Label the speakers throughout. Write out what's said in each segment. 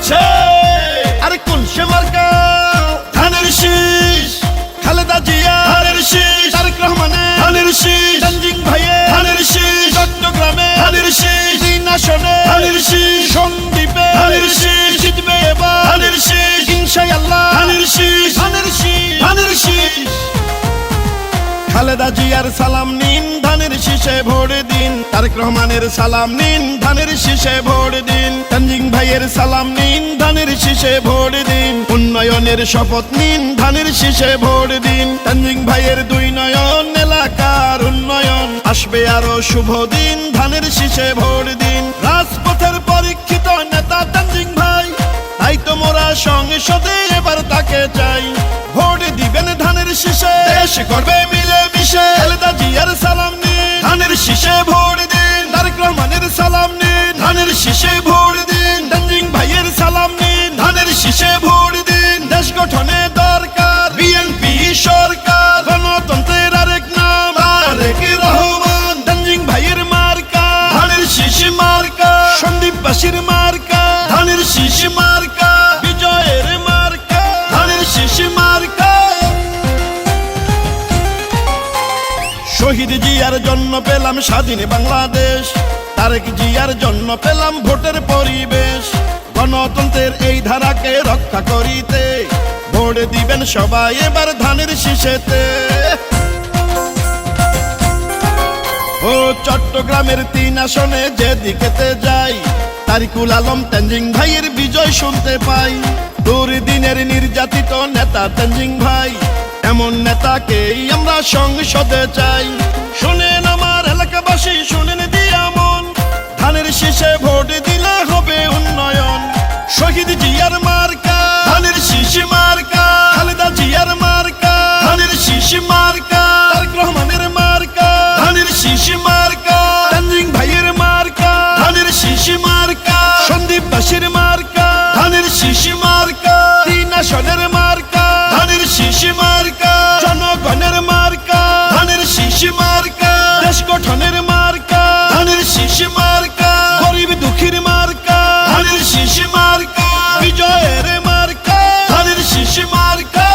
Speaker 1: আছে আরে কোন সে মার্কা ধানের শীষ খালেদা জিয়া ধানের শীষ তারেক রহমানের ধানের শীষ তানজিং ভাইয়ের ধানের শীষ চট্টগ্রামে ধানের শীষ তিন আসনে ধানের শীষ সন্দ্বীপে ধানের শীষ জিতবে এবার ধানের শীষ ইনশাআল্লাহ ধানের শীষ ধানের শীষ ধানের শীষ খালেদা জিয়ার সালাম নিন ধানের শীষে ভোট দিন তারেক রহমানের সালাম নিন ধানের শীষে ভোট দিন তানজিং ভাইয়ের সালাম নিন ধানের শীষে ভোট দিন উন্নয়নের শপথ নিন ধানের শীষে ভোট দিন তানজিং ভাইয়ের দুই নয়ন এলাকার উন্নয়ন আসবে আরো শুভ দিন ধানের শীষে ভোট দিন রাজপথের পরীক্ষিত নেতা তানজিং ভাই তাই তো মোরা সংসদে এবার তাকে চাই ভোট দিবেন ধানের শীষে দেশ করবে মিলে মিশে খালেদা জিয়ার সালাম নিন ধানের শীষে ভোট দিন তারেক রহমানের সালাম নিন ধানের শীষে ভোট দিন তানজিং ভাইয়ের সালাম নিন ধানের শীষে ভোট দিন দেশ গঠনে দরকার বিএনপি সরকার গণতন্ত্রের আরেক নাম তারেক রহমান তানজিং ভাইয়ের মার্কা ধানের শীষ মার্কা সন্দ্বীপবাসীর মার্কা ধানের শীষ মার্কা বিজয়ের মার্কা ধানের শীষ মার্কা শহীদ জিয়ার জন্য পেলাম স্বাধীন বাংলাদেশ তারেক জিয়ার জন্য পেলাম ভোটের পরিবেশ গণতন্ত্রের এই ধারাকে রক্ষা করিতে ভোট দিবেন সবাই এবার ধানের শীষেতে ও চট্টগ্রামের তিন আসনে যেদিকেতে যাই তারিকুল আলম তানজিং ভাইয়ের বিজয় শুনতে পাই দুর্দিনের নির্যাতিত নেতা তানজিং ভাই এমন নেতাকেই আমরা সংসদে চাই শুনেন আমার এলাকাবাসী শুনেন দিয়া মন ধানের শীষে ভোট দিলে হবে উন্নয়ন শহীদ জিয়ার মার্কা ধানের শীষ মার্কা খালেদা জিয়ার মার্কা ধানের শীষ মার্কা তারেক রহমানের মার্কা ধানের শীষ মার্কা তানজিং ভাইয়ের মার্কা ধানের শীষ মার্কা সন্দ্বীপবাসীর মার্কা ধানের শীষ মার্কা তিন আসনের মার্কা ধানের শীষ মার্কা জনগণের মার্কা ধানের শীষ মার্কা দেশ গঠনের মার্কা ধানের শীষ মার্কা গরিব দুঃখীর মার্কা ধানের শীষ মার্কা বিজয়ের মার্কা ধানের শীষ মার্কা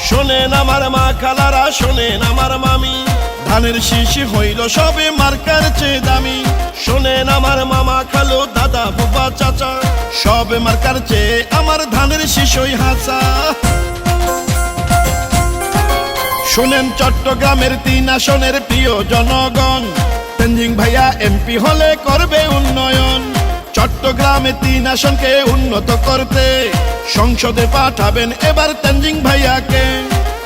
Speaker 1: শোনেন আমার মা খালারা শোনেন আমার মামি ধানের শীষ হইল সবে মার্কার চেয়ে দামি শোনেন আমার মামা খালো দাদা বাবা চাচা সবে মার্কার চেয়ে আমার ধানের শীষই হাসা শোনেন চট্টগ্রামের তিন আসনের প্রিয় জনগণ তানজিং ভাইয়া এমপি হলে করবে উন্নয়ন চট্টগ্রামে তিন আসনকে উন্নত করতে সংসদে পাঠাবেন এবার তানজিং ভাইয়াকে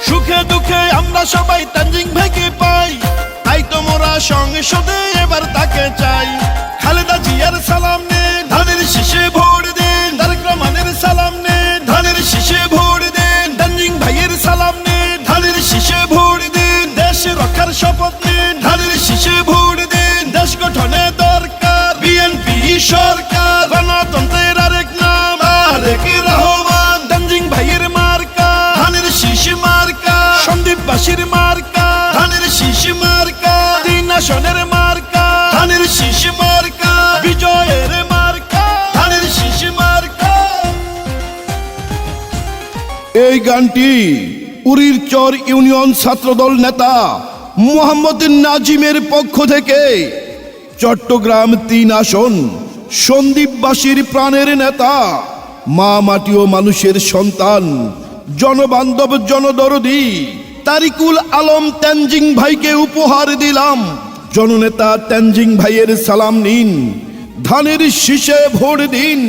Speaker 1: সুখে দুঃখে আমরা সবাই তানজিং ভাইকে পাই তাই তো মোরা সংসদে এবার তাকে চাই খালেদা জিয়ার সালাম নিন ধানের শীষে ভোট দিন তারেক রহমানের সালাম নিন ধানের শীষে ভোট দিন তানজিং ভাইয়ের সালাম নিন ধানের শীষে ভোট দিন দেশ রক্ষার শপথ নিন ধানের শীষে ভোট দিন দেশ গঠনে দরকার বিএনপি সরকার গণতন্ত্রের আরেক নাম তারেক রহমান তানজিং ভাইয়ের মার্কা ধানের শীষ মার্কা সন্দ্বীপবাসীর মার্কা ধানের শীষ মার্কা তিন আসনের মার্কা ধানের শীষ মার্কা বিজয়ের মার্কা ধানের শীষ মার্কা
Speaker 2: এই গানটি উরির চর ইউনিয়ন ছাত্রদল নেতা মোহাম্মদ নাজিমের পক্ষ থেকে চট্টগ্রাম তিন আসন সন্দ্বীপবাসীর প্রাণের নেতা মা মাটি ও মানুষের সন্তান জনবান্ধব জনদরদি তারিকুল আলম তানজিং ভাইকে উপহার দিলাম জননেতা তানজিং ভাইয়ের সালাম নিন ধানের শীষে ভোট দিন